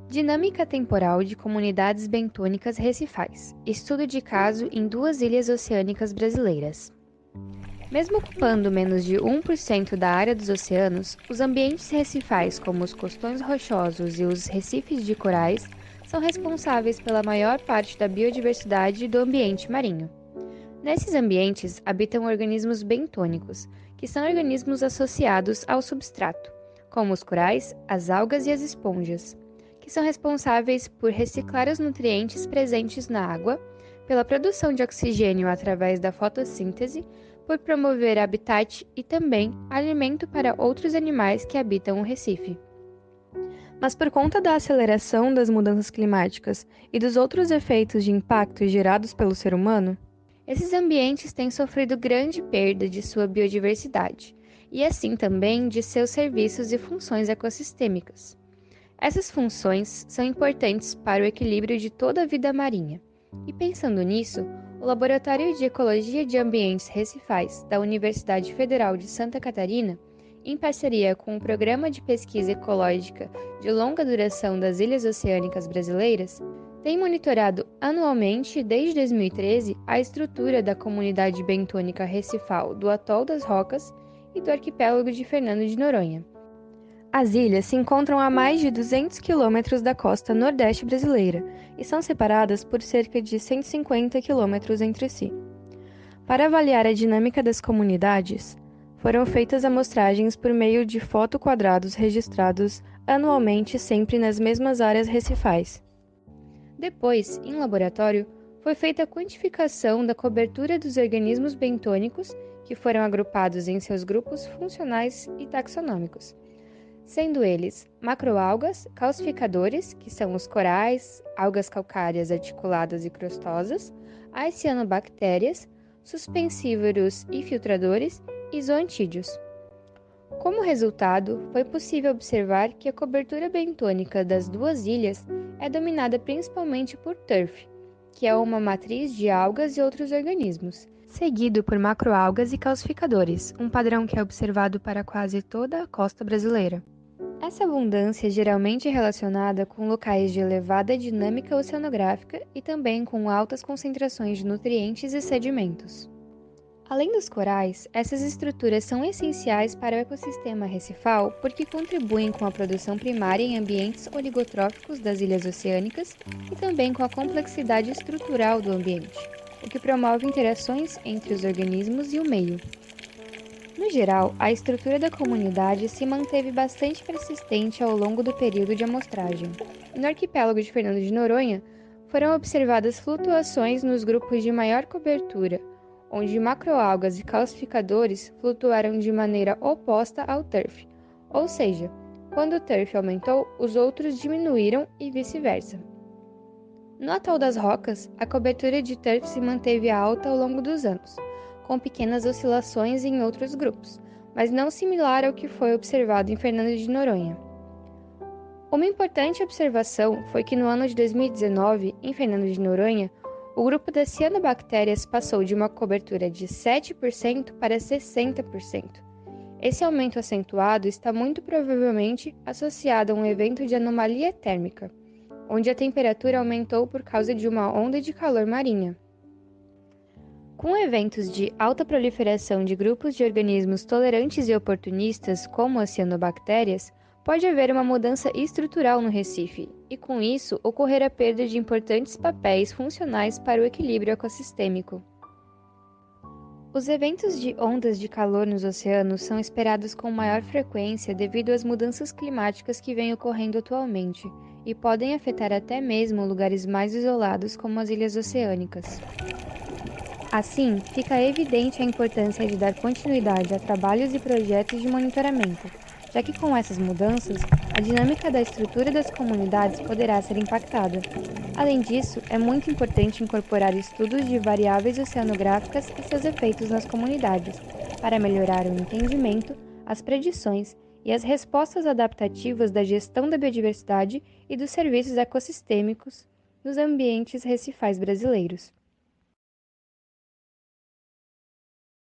Dinâmica temporal de comunidades bentônicas recifais. Estudo de caso em duas ilhas oceânicas brasileiras. Mesmo ocupando menos de 1% da área dos oceanos, os ambientes recifais, como os costões rochosos e os recifes de corais, são responsáveis pela maior parte da biodiversidade do ambiente marinho. Nesses ambientes habitam organismos bentônicos, que são organismos associados ao substrato, como os corais, as algas e as esponjas, que são responsáveis por reciclar os nutrientes presentes na água, pela produção de oxigênio através da fotossíntese, por promover habitat e também alimento para outros animais que habitam o recife. Mas por conta da aceleração das mudanças climáticas e dos outros efeitos de impacto gerados pelo ser humano, esses ambientes têm sofrido grande perda de sua biodiversidade e assim também de seus serviços e funções ecossistêmicas. Essas funções são importantes para o equilíbrio de toda a vida marinha. E pensando nisso, o Laboratório de Ecologia de Ambientes Recifais da Universidade Federal de Santa Catarina, em parceria com o Programa de Pesquisa Ecológica de Longa Duração das Ilhas Oceânicas Brasileiras, tem monitorado anualmente, desde 2013, a estrutura da comunidade bentônica recifal do Atol das Rocas e do arquipélago de Fernando de Noronha. as ilhas se encontram a mais de 200 quilômetros da costa nordeste brasileira e são separadas por cerca de 150 quilômetros entre si. Para avaliar a dinâmica das comunidades, foram feitas amostragens por meio de fotoquadrados registrados anualmente sempre nas mesmas áreas recifais. Depois, em laboratório, foi feita a quantificação da cobertura dos organismos bentônicos, que foram agrupados em seus grupos funcionais e taxonômicos, sendo eles macroalgas, calcificadores, que são os corais, algas calcárias articuladas e crostosas, as cianobactérias, suspensívoros e filtradores e zoantídeos. Como resultado, foi possível observar que a cobertura bentônica das duas ilhas é dominada principalmente por turf, que é uma matriz de algas e outros organismos, seguido por macroalgas e calcificadores, um padrão que é observado para quase toda a costa brasileira. Essa abundância é geralmente relacionada com locais de elevada dinâmica oceanográfica e também com altas concentrações de nutrientes e sedimentos. Além dos corais, essas estruturas são essenciais para o ecossistema recifal porque contribuem com a produção primária em ambientes oligotróficos das ilhas oceânicas e também com a complexidade estrutural do ambiente, o que promove interações entre os organismos e o meio. No geral, a estrutura da comunidade se manteve bastante persistente ao longo do período de amostragem. No arquipélago de Fernando de Noronha, foram observadas flutuações nos grupos de maior cobertura, onde macroalgas e calcificadores flutuaram de maneira oposta ao turf, ou seja, quando o turf aumentou, os outros diminuíram e vice-versa. No atol das Rocas, a cobertura de turf se manteve alta ao longo dos anos, com pequenas oscilações em outros grupos, mas não similar ao que foi observado em Fernando de Noronha. Uma importante observação foi que no ano de 2019, em Fernando de Noronha, o grupo das cianobactérias passou de uma cobertura de 7% para 60%. Esse aumento acentuado está muito provavelmente associado a um evento de anomalia térmica, onde a temperatura aumentou por causa de uma onda de calor marinha. Com eventos de alta proliferação de grupos de organismos tolerantes e oportunistas, como as cianobactérias, pode haver uma mudança estrutural no recife, e com isso ocorrer a perda de importantes papéis funcionais para o equilíbrio ecossistêmico. Os eventos de ondas de calor nos oceanos são esperados com maior frequência devido às mudanças climáticas que vêm ocorrendo atualmente, e podem afetar até mesmo lugares mais isolados como as ilhas oceânicas. Assim, fica evidente a importância de dar continuidade a trabalhos e projetos de monitoramento, já que com essas mudanças, a dinâmica da estrutura das comunidades poderá ser impactada. Além disso, é muito importante incorporar estudos de variáveis oceanográficas e seus efeitos nas comunidades, para melhorar o entendimento, as predições e as respostas adaptativas da gestão da biodiversidade e dos serviços ecossistêmicos nos ambientes recifais brasileiros.